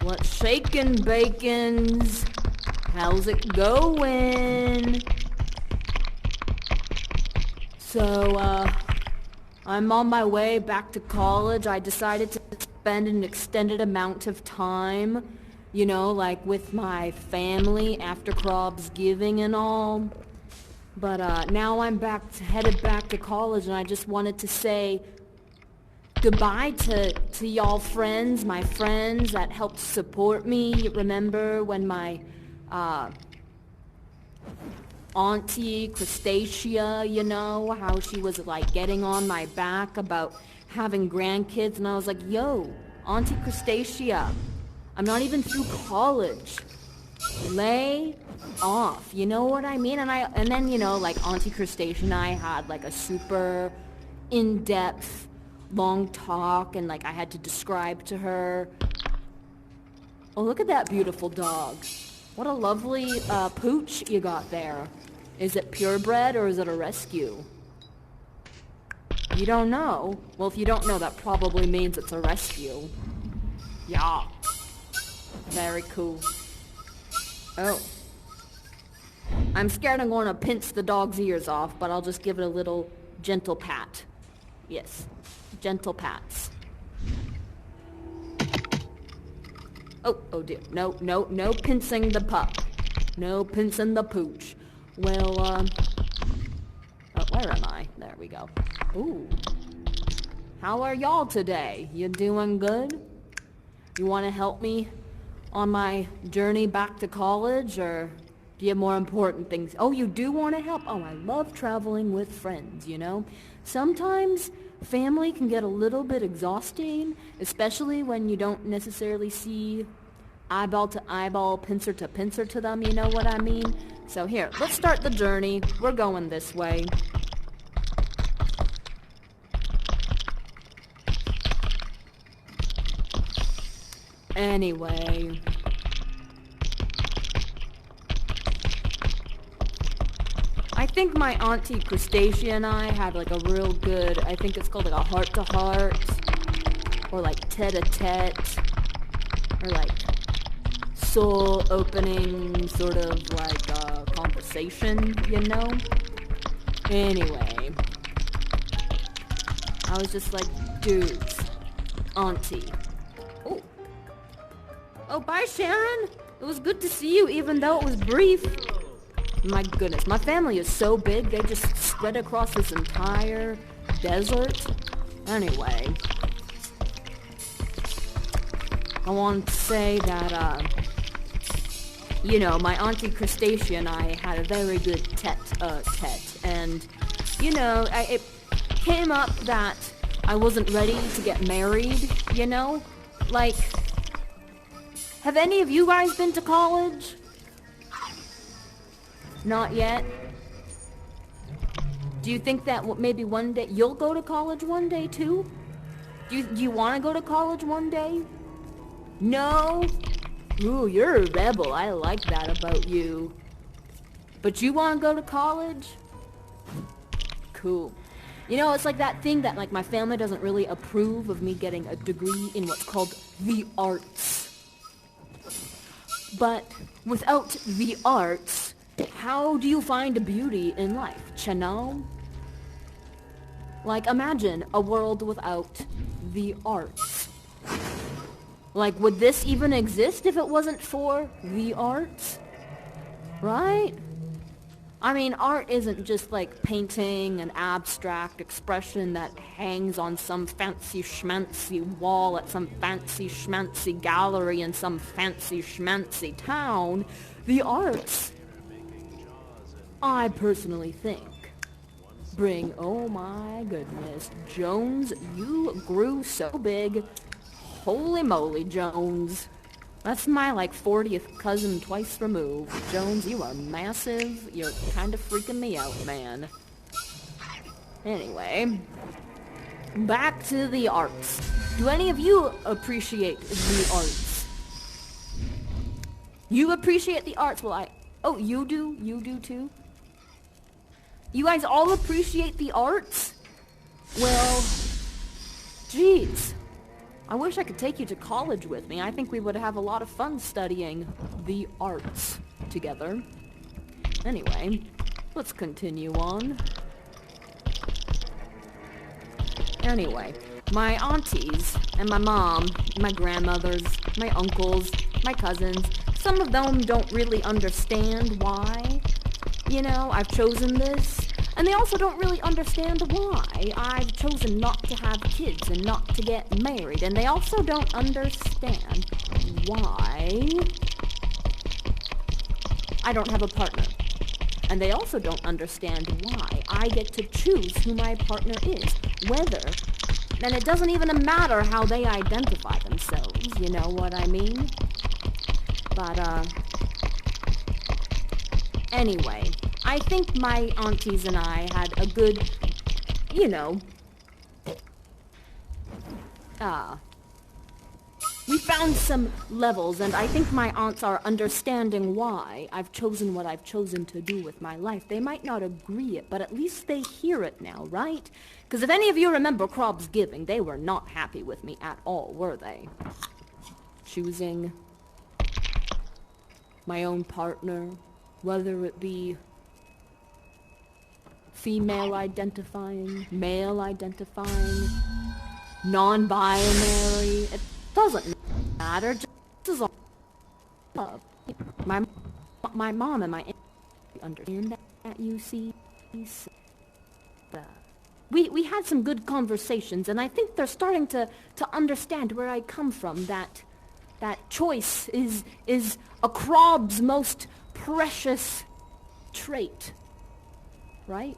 What's shakin', bacons? How's it going? So, I'm on my way back to college. I decided to spend an extended amount of time, you know, like with my family after Giving and all. But, now I'm headed back to college, and I just wanted to say goodbye to y'all friends, my friends that helped support me. Remember when my, Auntie Crustacea, you know, how she was like getting on my back about having grandkids, and I was like, yo, Auntie Crustacea, I'm not even through college. Lay off, you know what I mean? And then, you know, like Auntie Crustacea and I had like a super in-depth long talk, and like I had to describe to her. Oh, look at that beautiful dog. What a lovely pooch you got there. Is it purebred or is it a rescue? You don't know? Well, if you don't know, that probably means it's a rescue. Yeah. Very cool. Oh. I'm scared I'm going to pinch the dog's ears off, but I'll just give it a little gentle pat. Yes. Gentle pats. Oh dear. No pincing the pup. No pincing the pooch. Well, oh, where am I? There we go. Ooh. How are y'all today? You doing good? You want to help me on my journey back to college, or do you have more important things? Oh, you do want to help? Oh, I love traveling with friends, you know? Sometimes family can get a little bit exhausting, especially when you don't necessarily see eyeball to eyeball, pincer to them, you know what I mean? So here, let's start the journey. We're going this way. Anyway. I think my Auntie Crustacea and I had like a real good, I think it's called like a heart-to-heart, or like tete-a-tete, or like soul-opening sort of like conversation, you know? Anyway, I was just like, dudes, Auntie. Oh, bye, Sharon. It was good to see you, even though it was brief. My goodness, my family is so big, they just spread across this entire desert. Anyway, I wanted to say that, you know, my Auntie Crustacea and I had a very good tete-a-tete, and, you know, it came up that I wasn't ready to get married, you know? Like, have any of you guys been to college? Not yet? Do you think that maybe one day you'll go to college one day too? Do you want to go to college one day? No? Ooh, you're a rebel. I like that about you. But you want to go to college? Cool. You know, it's like that thing that like my family doesn't really approve of me getting a degree in what's called the arts. But without the arts, how do you find beauty in life, you know? Like, imagine a world without the arts. Like, would this even exist if it wasn't for the arts? Right? I mean, art isn't just like painting an abstract expression that hangs on some fancy schmancy wall at some fancy schmancy gallery in some fancy schmancy town. The arts, I personally think, bring, oh my goodness, Jones, you grew so big. Holy moly, Jones. That's my, like, 40th cousin twice removed. Jones, you are massive. You're kind of freaking me out, man. Anyway, back to the arts. Do any of you appreciate the arts? You appreciate the arts? Well, oh, you do? You do too? You guys all appreciate the arts? Well, jeez. I wish I could take you to college with me. I think we would have a lot of fun studying the arts together. Anyway, let's continue on. Anyway, my aunties and my mom, my grandmothers, my uncles, my cousins, some of them don't really understand why, I've chosen this. And they also don't really understand why I've chosen not to have kids and not to get married. And they also don't understand why I don't have a partner. And they also don't understand why I get to choose who my partner is. Whether, and it doesn't even matter how they identify themselves, you know what I mean? But, anyway, I think my aunties and I had a good, we found some levels, and I think my aunts are understanding why I've chosen what I've chosen to do with my life. They might not agree it, but at least they hear it now, right? Because if any of you remember Crob's Giving, they were not happy with me at all, were they? Choosing my own partner, whether it be female identifying, male identifying, non-binary, it doesn't matter, just as all love. My mom and my aunt understand that, you see. We had some good conversations, and I think they're starting to understand where I come from, that choice is a Crob's most precious trait, right?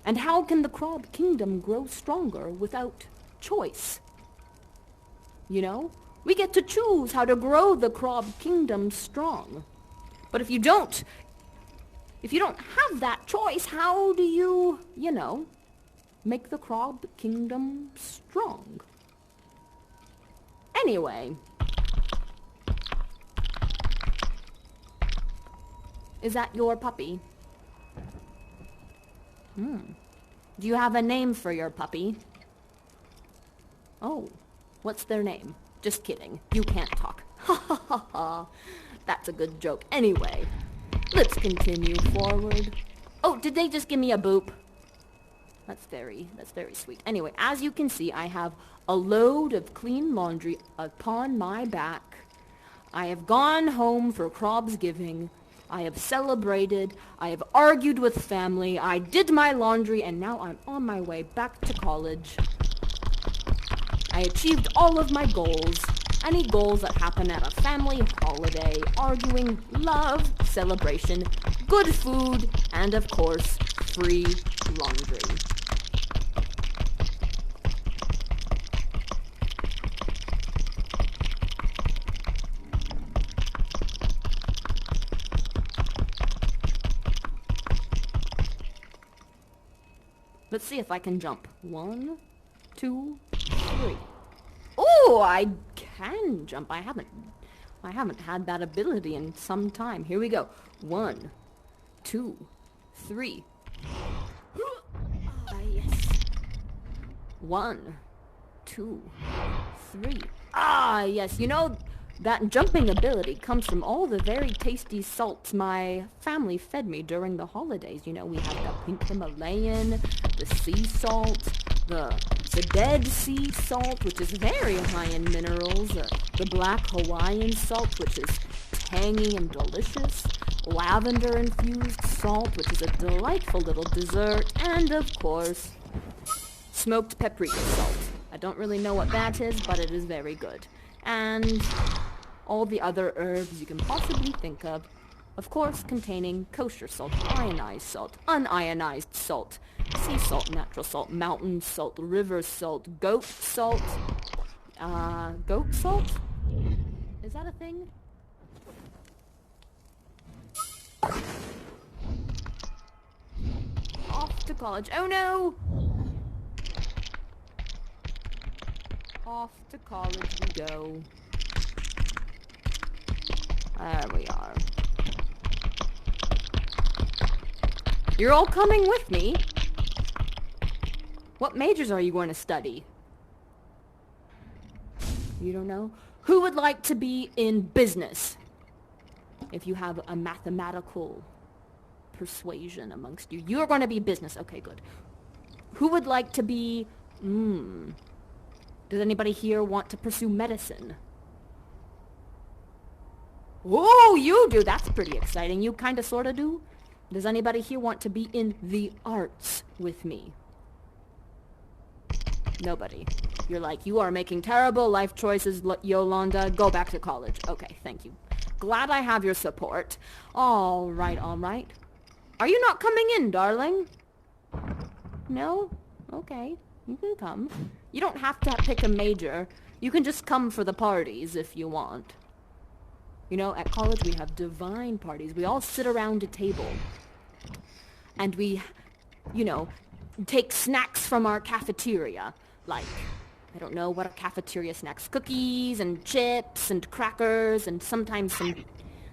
And how can the Crob kingdom grow stronger without choice? We get to choose how to grow the Crob kingdom strong. But if you don't have that choice, how do you, make the Crob kingdom strong? Anyway. Is that your puppy? Do you have a name for your puppy? Oh, what's their name? Just kidding. You can't talk. Ha ha ha ha. That's a good joke. Anyway, let's continue forward. Oh, did they just give me a boop? That's very sweet. Anyway, as you can see, I have a load of clean laundry upon my back. I have gone home for Crob's Giving. I have celebrated, I have argued with family, I did my laundry, and now I'm on my way back to college. I achieved all of my goals, any goals that happen at a family holiday, arguing, love, celebration, good food, and of course, free laundry. Let's see if I can jump. 1, 2, 3. Oh, I can jump. I haven't had that ability in some time. Here we go. 1, 2, 3. Yes. 1, 2, 3. Yes. That jumping ability comes from all the very tasty salts my family fed me during the holidays. We have the pink Himalayan, the sea salt, the Dead Sea salt, which is very high in minerals, the black Hawaiian salt, which is tangy and delicious, lavender-infused salt, which is a delightful little dessert, and, of course, smoked paprika salt. I don't really know what that is, but it is very good. And all the other herbs you can possibly think of course containing kosher salt, ionized salt, unionized salt, sea salt, natural salt, mountain salt, river salt, goat salt. Goat salt? Is that a thing? Off to college. Oh no! Off to college we go. There we are. You're all coming with me? What majors are you going to study? You don't know? Who would like to be in business? If you have a mathematical persuasion amongst you. You're going to be business. Okay, good. Who would like to be... Does anybody here want to pursue medicine? Oh, you do. That's pretty exciting. You kind of sort of do. Does anybody here want to be in the arts with me? Nobody. You're like, you are making terrible life choices, Yolanda. Go back to college. Okay, thank you. Glad I have your support. All right, all right. Are you not coming in, darling? No? Okay. You can come. You don't have to pick a major. You can just come for the parties if you want. You know, at college we have divine parties. We all sit around a table. And we, you know, take snacks from our cafeteria. Like, I don't know what are cafeteria snacks. Cookies and chips and crackers and sometimes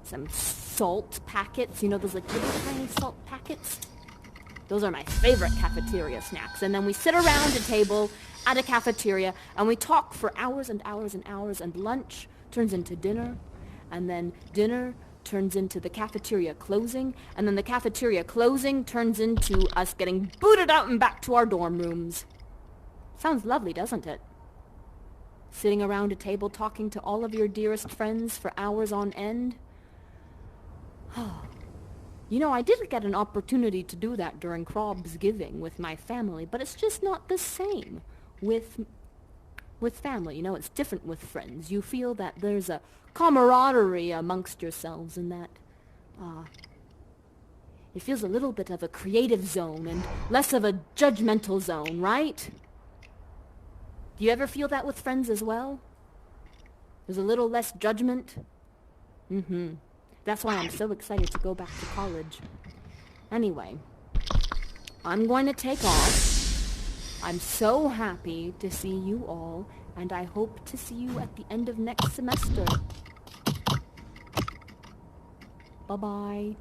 some salt packets. You know, those like little tiny salt packets? Those are my favorite cafeteria snacks. And then we sit around a table at a cafeteria and we talk for hours and hours and hours, and lunch turns into dinner, and then dinner turns into the cafeteria closing, and then the cafeteria closing turns into us getting booted out and back to our dorm rooms. Sounds lovely, doesn't it? Sitting around a table talking to all of your dearest friends for hours on end. You know, I did get an opportunity to do that during Crobsgiving with my family, but it's just not the same with family. You know, it's different with friends. You feel that there's a camaraderie amongst yourselves, and that it feels a little bit of a creative zone and less of a judgmental zone, right? Do you ever feel that with friends as well? There's a little less judgment? That's why I'm so excited to go back to college. Anyway, I'm going to take off. I'm so happy to see you all, and I hope to see you at the end of next semester. Bye-bye.